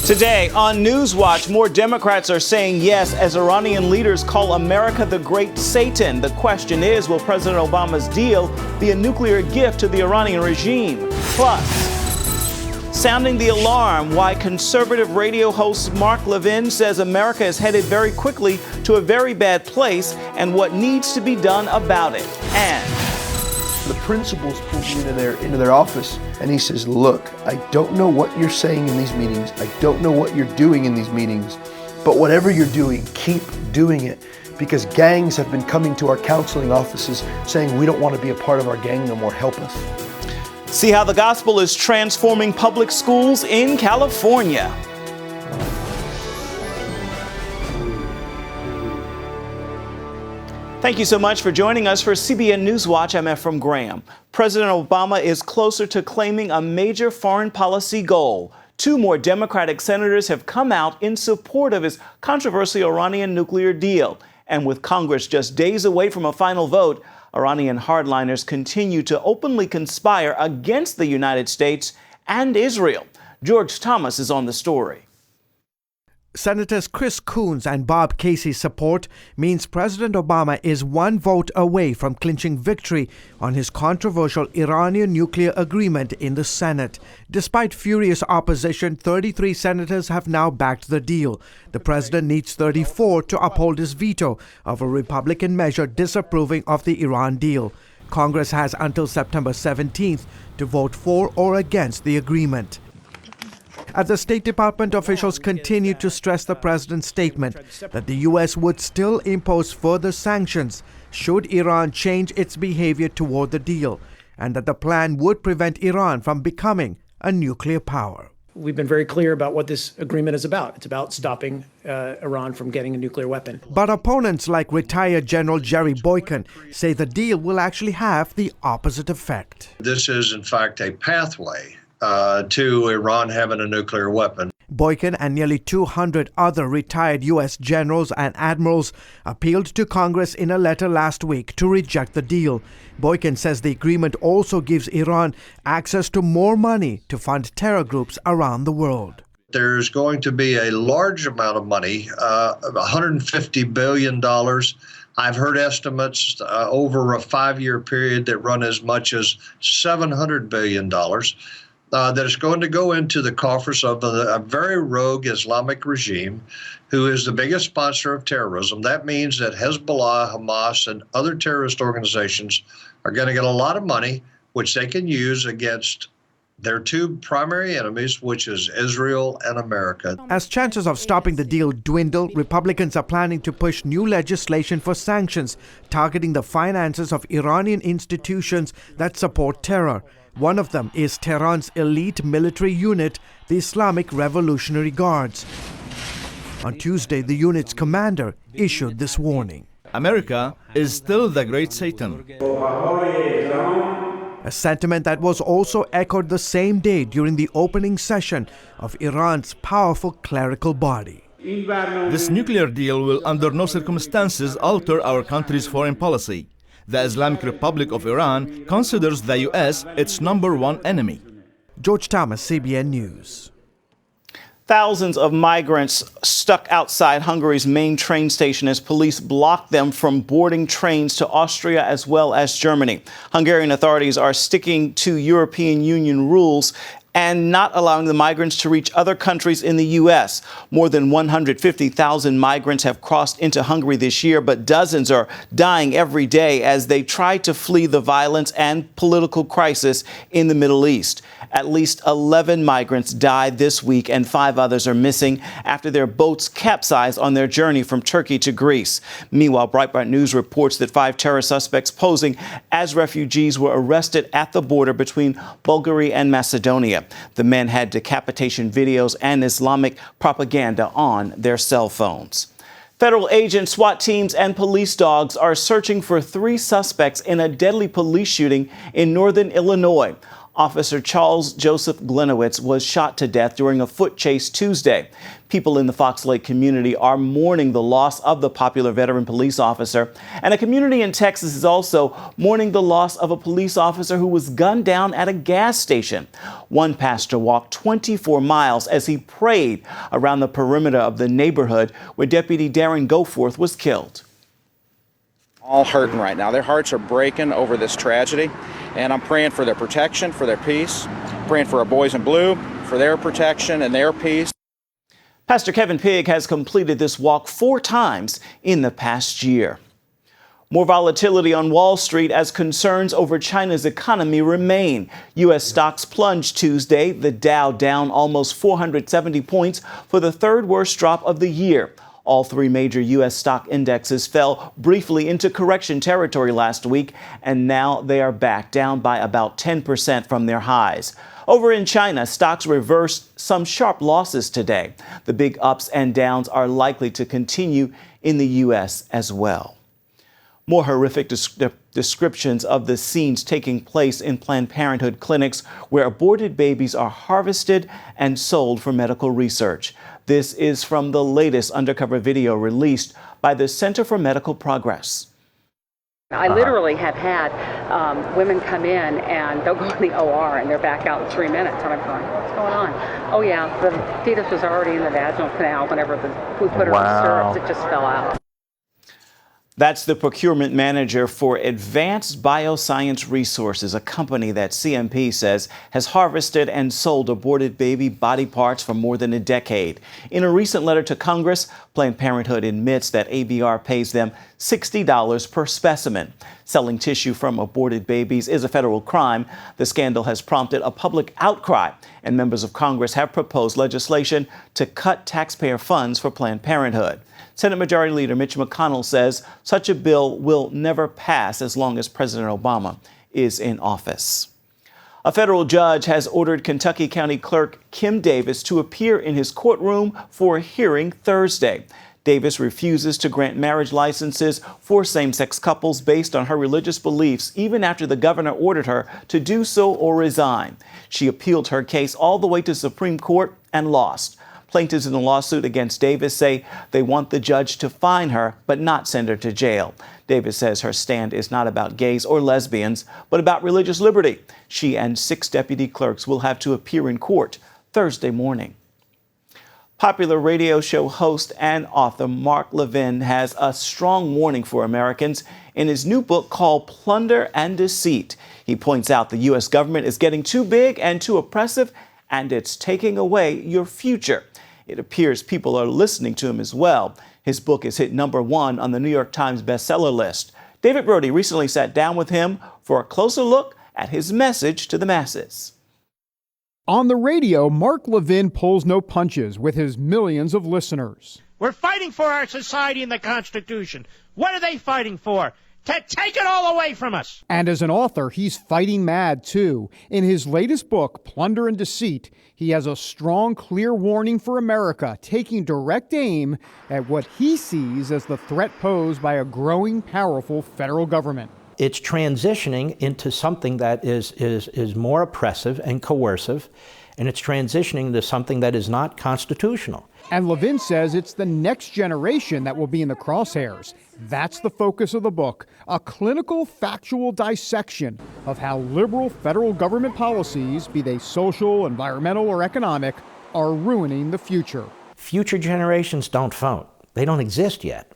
Today on NewsWatch, more Democrats are saying yes as Iranian leaders call America the Great Satan. The question is, will President Obama's deal be a nuclear gift to the Iranian regime? Plus, sounding the alarm why conservative radio host Mark Levin says America is headed very quickly to a very bad place and what needs to be done about it. And the principals pulled me into their office and he says, look, I don't know what you're saying in these meetings. I don't know what you're doing in these meetings, but whatever you're doing, keep doing it, because gangs have been coming to our counseling offices saying we don't want to be a part of our gang no more. Help us. See how the gospel is transforming public schools in California. Thank you so much for joining us for CBN NewsWatch. I'm Ephraim Graham. President Obama is closer to claiming a major foreign policy goal. Two more Democratic senators have come out in support of his controversial Iranian nuclear deal. And with Congress just days away from a final vote, Iranian hardliners continue to openly conspire against the United States and Israel. George Thomas is on the story. Senators Chris Coons and Bob Casey's support means President Obama is one vote away from clinching victory on his controversial Iranian nuclear agreement in the Senate. Despite furious opposition, 33 senators have now backed the deal. The president needs 34 to uphold his veto of a Republican measure disapproving of the Iran deal. Congress has until September 17th to vote for or against the agreement. At the State Department, officials continue to stress the president's statement that the U.S. would still impose further sanctions should Iran change its behavior toward the deal, and that the plan would prevent Iran from becoming a nuclear power. We've been very clear about what this agreement is about. It's about stopping Iran from getting a nuclear weapon. But opponents like retired General Jerry Boykin say the deal will actually have the opposite effect. This is, in fact, a pathway to Iran having a nuclear weapon. Boykin and nearly 200 other retired U.S. generals and admirals appealed to Congress in a letter last week to reject the deal. Boykin says the agreement also gives Iran access to more money to fund terror groups around the world. There's going to be a large amount of money, $150 billion. I've heard estimates over a 5-year period that run as much as $700 billion. That is going to go into the coffers of a very rogue Islamic regime who is the biggest sponsor of terrorism. That means that Hezbollah, Hamas, and other terrorist organizations are going to get a lot of money, which they can use against their two primary enemies, which is Israel and America. As chances of stopping the deal dwindle, Republicans are planning to push new legislation for sanctions targeting the finances of Iranian institutions that support terror. One of them is Tehran's elite military unit, the Islamic Revolutionary Guards. On Tuesday, the unit's commander issued this warning. America is still the great Satan. A sentiment that was also echoed the same day during the opening session of Iran's powerful clerical body. This nuclear deal will under no circumstances alter our country's foreign policy. The Islamic Republic of Iran considers the U.S. its #1 enemy. George Thomas, CBN News. Thousands of migrants stuck outside Hungary's main train station as police blocked them from boarding trains to Austria as well as Germany. Hungarian authorities are sticking to European Union rules and not allowing the migrants to reach other countries in the U.S. More than 150,000 migrants have crossed into Hungary this year, but dozens are dying every day as they try to flee the violence and political crisis in the Middle East. At least 11 migrants died this week and 5 others are missing after their boats capsized on their journey from Turkey to Greece. Meanwhile, Breitbart News reports that 5 terror suspects posing as refugees were arrested at the border between Bulgaria and Macedonia. The men had decapitation videos and Islamic propaganda on their cell phones. Federal agents, SWAT teams, and police dogs are searching for 3 suspects in a deadly police shooting in northern Illinois. Officer Charles Joseph Glenowitz was shot to death during a foot chase Tuesday. People in the Fox Lake community are mourning the loss of the popular veteran police officer. And a community in Texas is also mourning the loss of a police officer who was gunned down at a gas station. One pastor walked 24 miles as he prayed around the perimeter of the neighborhood where Deputy Darren Goforth was killed. All hurting right now. Their hearts are breaking over this tragedy. And I'm praying for their protection, for their peace, praying for our boys in blue, for their protection and their peace. Pastor Kevin Pigg has completed this walk 4 times in the past year. More volatility on Wall Street as concerns over China's economy remain. U.S. stocks plunged Tuesday, the Dow down almost 470 points for the 3rd worst drop of the year. All 3 major U.S. stock indexes fell briefly into correction territory last week, and now they are back, down by about 10% from their highs. Over in China, stocks reversed some sharp losses today. The big ups and downs are likely to continue in the U.S. as well. More horrific descriptions of the scenes taking place in Planned Parenthood clinics where aborted babies are harvested and sold for medical research. This is from the latest undercover video released by the Center for Medical Progress. I literally have had women come in and they'll go in the OR and they're back out in 3 minutes. And I'm going, what's going on? Oh yeah, the fetus was already in the vaginal canal whenever we put her in stirrups. It just fell out. That's the procurement manager for Advanced Bioscience Resources, a company that CMP says has harvested and sold aborted baby body parts for more than a decade. In a recent letter to Congress, Planned Parenthood admits that ABR pays them $60 per specimen. Selling tissue from aborted babies is a federal crime. The scandal has prompted a public outcry, and members of Congress have proposed legislation to cut taxpayer funds for Planned Parenthood. Senate Majority Leader Mitch McConnell says such a bill will never pass as long as President Obama is in office. A federal judge has ordered Kentucky County Clerk Kim Davis to appear in his courtroom for a hearing Thursday. Davis refuses to grant marriage licenses for same-sex couples based on her religious beliefs, even after the governor ordered her to do so or resign. She appealed her case all the way to Supreme Court and lost. Plaintiffs in the lawsuit against Davis say they want the judge to fine her but not send her to jail. Davis says her stand is not about gays or lesbians, but about religious liberty. She and 6 deputy clerks will have to appear in court Thursday morning. Popular radio show host and author Mark Levin has a strong warning for Americans in his new book called Plunder and Deceit. He points out the U.S. government is getting too big and too oppressive, and it's taking away your future. It appears people are listening to him as well. His book has hit #1 on the New York Times bestseller list. David Brody recently sat down with him for a closer look at his message to the masses. On the radio, Mark Levin pulls no punches with his millions of listeners. We're fighting for our society and the Constitution. What are they fighting for? To take it all away from us. And as an author, he's fighting mad, too. In his latest book, Plunder and Deceit, he has a strong, clear warning for America, taking direct aim at what he sees as the threat posed by a growing, powerful federal government. It's transitioning into something that is more oppressive and coercive, and it's transitioning to something that is not constitutional. And Levin says it's the next generation that will be in the crosshairs. That's the focus of the book, a clinical, factual dissection of how liberal federal government policies, be they social, environmental, or economic, are ruining the future. Future generations don't vote. They don't exist yet.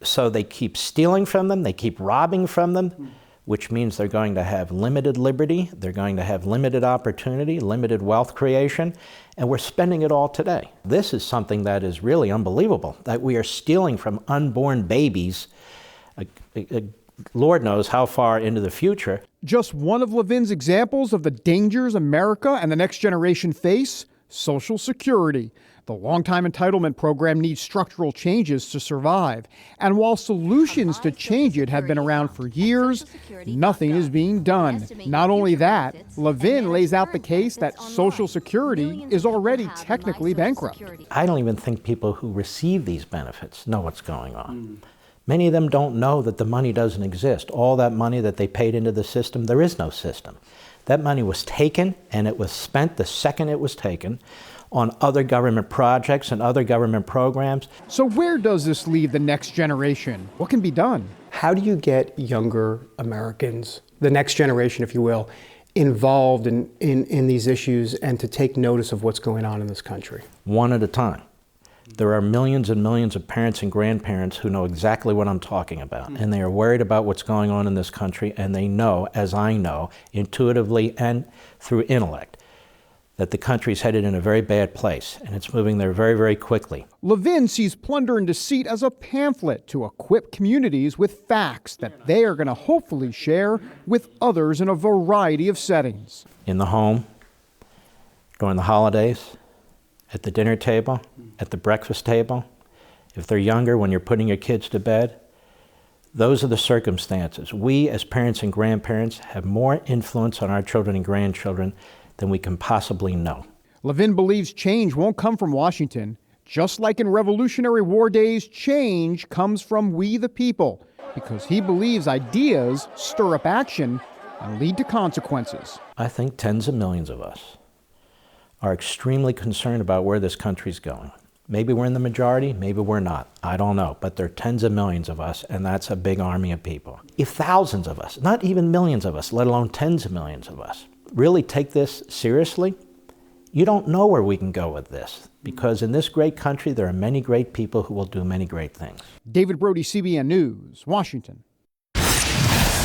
So they keep stealing from them, they keep robbing from them, which means they're going to have limited liberty, they're going to have limited opportunity, limited wealth creation, and we're spending it all today. This is something that is really unbelievable, that we are stealing from unborn babies, Lord knows how far into the future. Just one of Levin's examples of the dangers America and the next generation face: Social Security. The long-time entitlement program needs structural changes to survive. And while solutions to change it have been around for years, nothing is being done. Not only that, Levin lays out the case that Social Security is already technically bankrupt. I don't even think people who receive these benefits know what's going on. Many of them don't know that the money doesn't exist. All that money that they paid into the system, there is no system. That money was taken, and it was spent the second it was taken on other government projects and other government programs. So where does this leave the next generation? What can be done? How do you get younger Americans, the next generation, if you will, involved in these issues and to take notice of what's going on in this country? One at a time. There are millions and millions of parents and grandparents who know exactly what I'm talking about, and they are worried about what's going on in this country, and they know, as I know, intuitively and through intellect, that the country's headed in a very bad place, and it's moving there very, very quickly. Levin sees plunder and deceit as a pamphlet to equip communities with facts that they are going to hopefully share with others in a variety of settings. In the home, during the holidays, at the dinner table, at the breakfast table, if they're younger, when you're putting your kids to bed. Those are the circumstances. We, as parents and grandparents, have more influence on our children and grandchildren than we can possibly know. Levin believes change won't come from Washington. Just like in Revolutionary War days, change comes from we the people, because he believes ideas stir up action and lead to consequences. I think tens of millions of us are extremely concerned about where this country's going. Maybe we're in the majority, maybe we're not. I don't know, but there are tens of millions of us, and that's a big army of people. If thousands of us, not even millions of us, let alone tens of millions of us, really take this seriously, you don't know where we can go with this, because in this great country, there are many great people who will do many great things. David Brody, CBN News, Washington.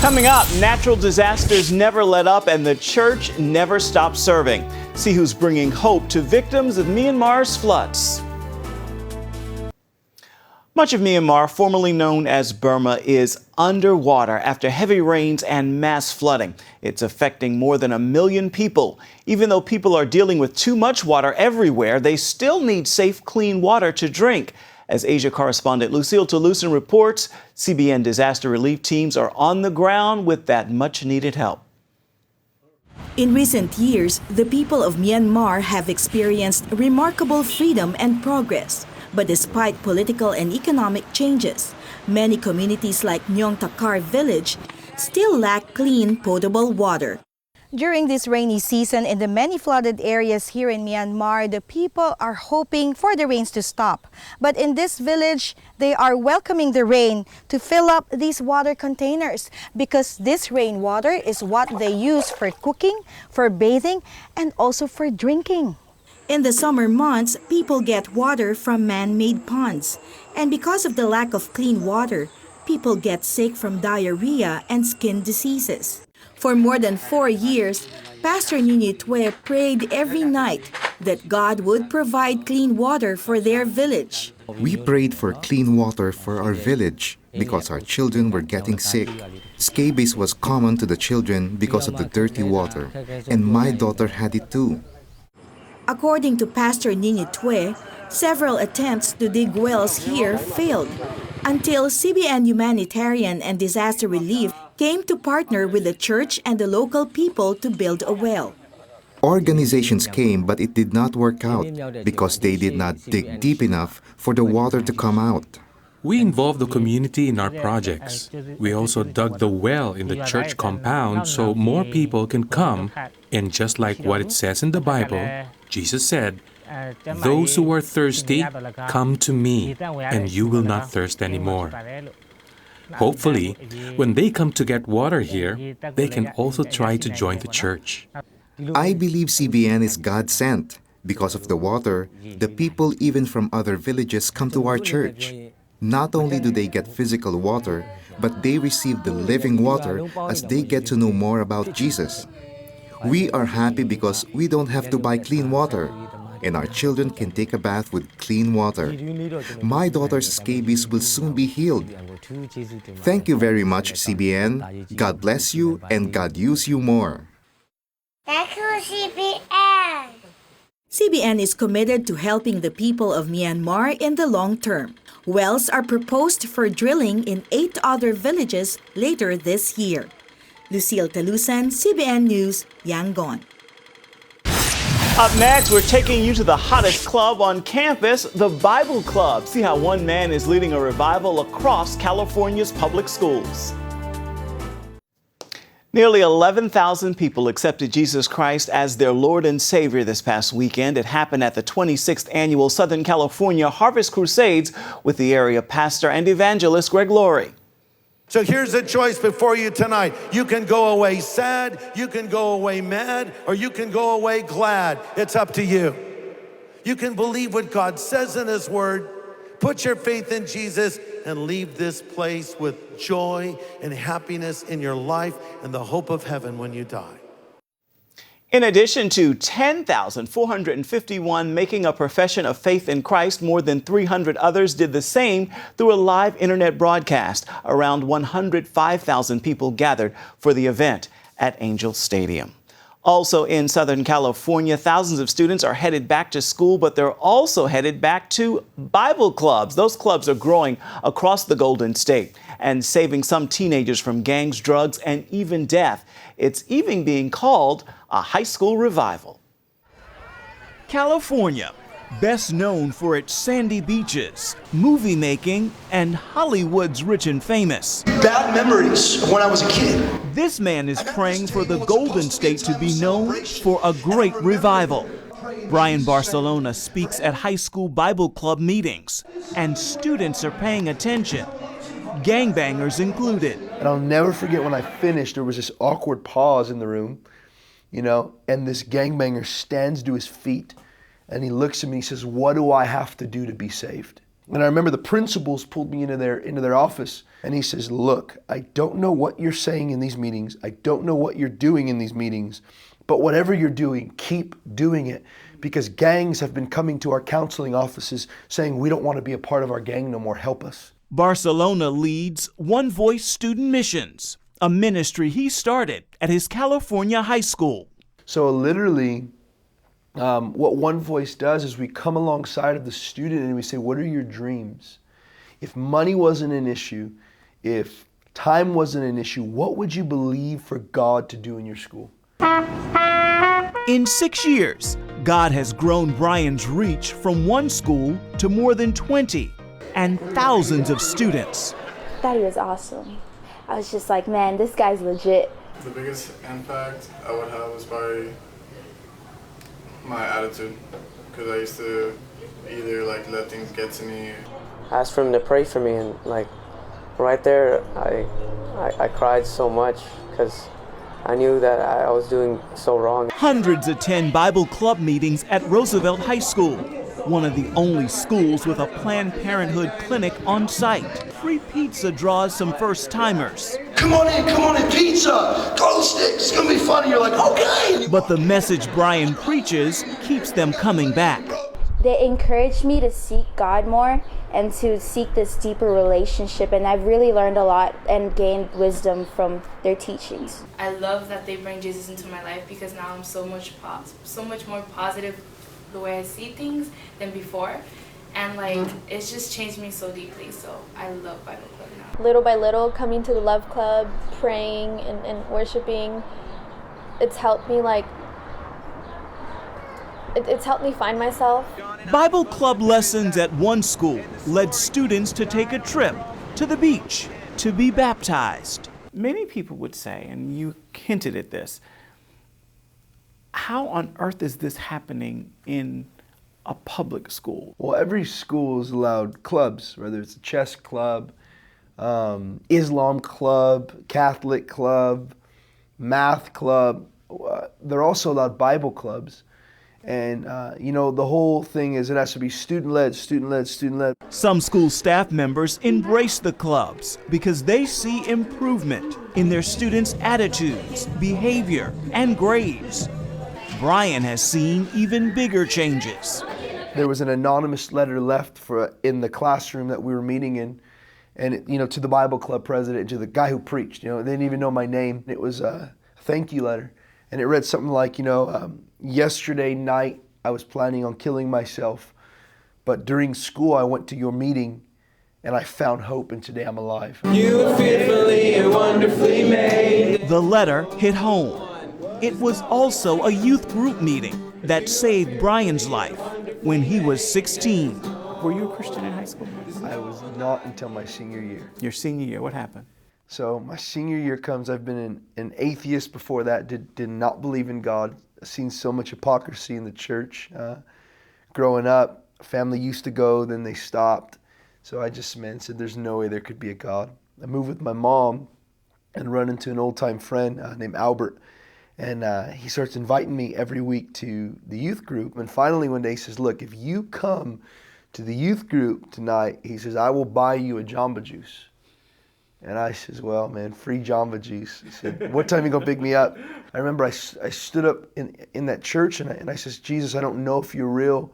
Coming up, natural disasters never let up and the church never stops serving. See who's bringing hope to victims of Myanmar's floods. Much of Myanmar, formerly known as Burma, is underwater after heavy rains and mass flooding. It's affecting more than 1 million people. Even though people are dealing with too much water everywhere, they still need safe, clean water to drink. As Asia correspondent Lucille Toulousan reports, CBN disaster relief teams are on the ground with that much-needed help. In recent years, the people of Myanmar have experienced remarkable freedom and progress. But despite political and economic changes, many communities like Nyong Takar village still lack clean, potable water. During this rainy season in the many flooded areas here in Myanmar, the people are hoping for the rains to stop. But in this village, they are welcoming the rain to fill up these water containers because this rainwater is what they use for cooking, for bathing, and also for drinking. In the summer months, people get water from man-made ponds. And because of the lack of clean water, people get sick from diarrhea and skin diseases. For more than 4 years, Pastor Nini Tue prayed every night that God would provide clean water for their village. We prayed for clean water for our village because our children were getting sick. Scabies was common to the children because of the dirty water, and my daughter had it too. According to Pastor Nini Tue, several attempts to dig wells here failed until CBN Humanitarian and Disaster Relief came to partner with the church and the local people to build a well. Organizations came, but it did not work out because they did not dig deep enough for the water to come out. We involved the community in our projects. We also dug the well in the church compound so more people can come. And just like what it says in the Bible, Jesus said, "Those who are thirsty, come to me, and you will not thirst anymore." Hopefully, when they come to get water here, they can also try to join the church. I believe CBN is God-sent. Because of the water, the people even from other villages come to our church. Not only do they get physical water, but they receive the living water as they get to know more about Jesus. We are happy because we don't have to buy clean water, and our children can take a bath with clean water. My daughter's scabies will soon be healed. Thank you very much, CBN. God bless you and God use you more. Thank you, CBN. CBN is committed to helping the people of Myanmar in the long term. Wells are proposed for drilling in 8 other villages later this year. Lucille Toulousan, CBN News, Yangon. Up next, we're taking you to the hottest club on campus, the Bible Club. See how one man is leading a revival across California's public schools. Nearly 11,000 people accepted Jesus Christ as their Lord and Savior this past weekend. It happened at the 26th annual Southern California Harvest Crusades with the area pastor and evangelist Greg Laurie. So here's a choice before you tonight. You can go away sad, you can go away mad, or you can go away glad. It's up to you. You can believe what God says in His Word, put your faith in Jesus, and leave this place with joy and happiness in your life and the hope of heaven when you die. In addition to 10,451 making a profession of faith in Christ, more than 300 others did the same through a live internet broadcast. Around 105,000 people gathered for the event at Angel Stadium. Also in Southern California, thousands of students are headed back to school, but they're also headed back to Bible clubs. Those clubs are growing across the Golden State and saving some teenagers from gangs, drugs, and even death. It's even being called a high school revival. California, best known for its sandy beaches, movie making, and Hollywood's rich and famous. Bad memories of when I was a kid. This man is praying for the Golden State to be known for a great revival. Brian Barcelona speaks at high school Bible club meetings, and students are paying attention, gangbangers included. And I'll never forget when I finished, there was this awkward pause in the room, you know, and this gangbanger stands to his feet and he looks at me and he says, "What do I have to do to be saved?" And I remember the principals pulled me into their office and he says, "Look, I don't know what you're saying in these meetings. I don't know what you're doing in these meetings, but whatever you're doing, keep doing it. Because gangs have been coming to our counseling offices saying, we don't want to be a part of our gang no more, help us." Barcelona leads One Voice Student Missions, a ministry he started at his California high school. So literally, what One Voice does is we come alongside of the student and we say, what are your dreams? If money wasn't an issue, if time wasn't an issue, what would you believe for God to do in your school? In 6 years, God has grown Brian's reach from one school to more than 20 and thousands of students. I thought he was awesome. I was just like, man, this guy's legit. The biggest impact I would have was by my attitude, because I used to either like let things get to me. I asked for him to pray for me, and like right there, I cried so much because I knew that I was doing so wrong. Hundreds attend Bible club meetings at Roosevelt High School, one of the only schools with a Planned Parenthood clinic on site. Free pizza draws some first-timers. Come on in, pizza, glow sticks, it's gonna be fun. You're like, okay. But the message Brian preaches keeps them coming back. They encouraged me to seek God more and to seek this deeper relationship, and I've really learned a lot and gained wisdom from their teachings. I love that they bring Jesus into my life because now I'm so much more positive the way I see things than before, and like it's just changed me so deeply. So I love Bible Club now. Little by little, coming to the Love Club, praying and worshiping, it's helped me it's helped me find myself. Bible club lessons at one school led students to take a trip to the beach to be baptized. Many people would say, and you hinted at this, how on earth is this happening in a public school? Well, every school is allowed clubs, whether it's a chess club, Islam club, Catholic club, math club. They're also allowed Bible clubs. And, you know, the whole thing is it has to be student-led, student-led, student-led. Some school staff members embrace the clubs because they see improvement in their students' attitudes, behavior, and grades. Brian has seen even bigger changes. There was an anonymous letter left in the classroom that we were meeting in, and you know, to the Bible club president, to the guy who preached. You know, they didn't even know my name. It was a thank you letter, and it read something like, you know, yesterday night I was planning on killing myself, but during school I went to your meeting and I found hope, and today I'm alive. You were fearfully and wonderfully made. The letter hit home. It was also a youth group meeting that saved Brian's life when he was 16. Were you a Christian in high school? I was not until my senior year. Your senior year, what happened? So my senior year comes, I've been an atheist before that, did not believe in God. I've seen so much hypocrisy in the church. Growing up, family used to go, then they stopped. So I just, said there's no way there could be a God. I moved with my mom and run into an old-time friend named Albert. And he starts inviting me every week to the youth group. And finally one day he says, look, if you come to the youth group tonight, he says, I will buy you a Jamba Juice. And I says, well, man, free Jamba Juice. He said, what time you gonna pick me up? I remember I stood up in that church and I says, Jesus, I don't know if you're real.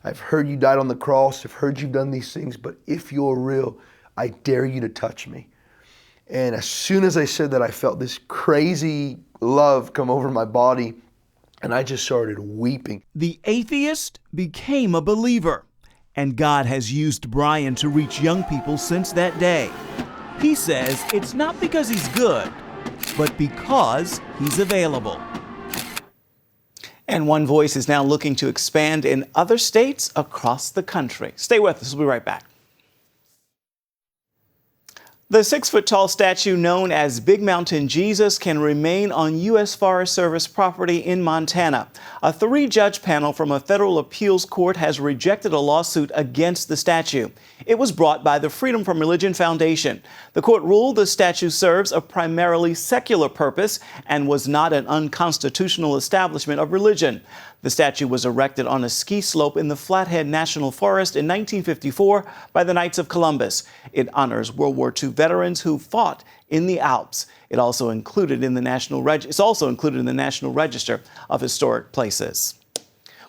I've heard you died on the cross. I've heard you've done these things, but if you're real, I dare you to touch me. And as soon as I said that, I felt this crazy love come over my body, and I just started weeping. The atheist became a believer, and God has used Brian to reach young people since that day. He says it's not because he's good, but because he's available. And One Voice is now looking to expand in other states across the country. Stay with us. We'll be right back. The 6-foot-tall statue known as Big Mountain Jesus can remain on U.S. Forest Service property in Montana. A 3-judge panel from a federal appeals court has rejected a lawsuit against the statue. It was brought by the Freedom from Religion Foundation. The court ruled the statue serves a primarily secular purpose and was not an unconstitutional establishment of religion. The statue was erected on a ski slope in the Flathead National Forest in 1954 by the Knights of Columbus. It honors World War II veterans who fought in the Alps. It's also included in the National Register of Historic Places.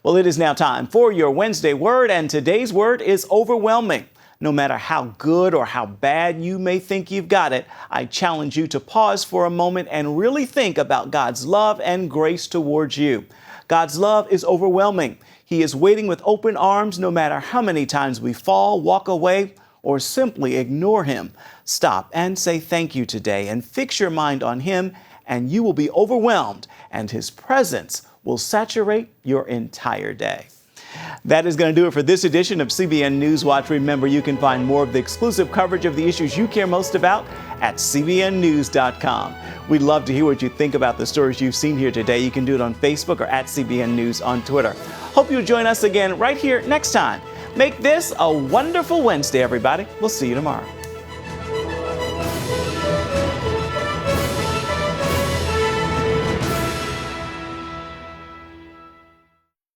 Well, it is now time for your Wednesday word, and today's word is overwhelming. No matter how good or how bad you may think you've got it, I challenge you to pause for a moment and really think about God's love and grace towards you. God's love is overwhelming. He is waiting with open arms no matter how many times we fall, walk away, or simply ignore Him. Stop and say thank you today and fix your mind on Him, and you will be overwhelmed, and His presence will saturate your entire day. That is going to do it for this edition of CBN NewsWatch. Remember, you can find more of the exclusive coverage of the issues you care most about at cbnnews.com. We'd love to hear what you think about the stories you've seen here today. You can do it on Facebook or at CBN News on Twitter. Hope you'll join us again right here next time. Make this a wonderful Wednesday, everybody. We'll see you tomorrow.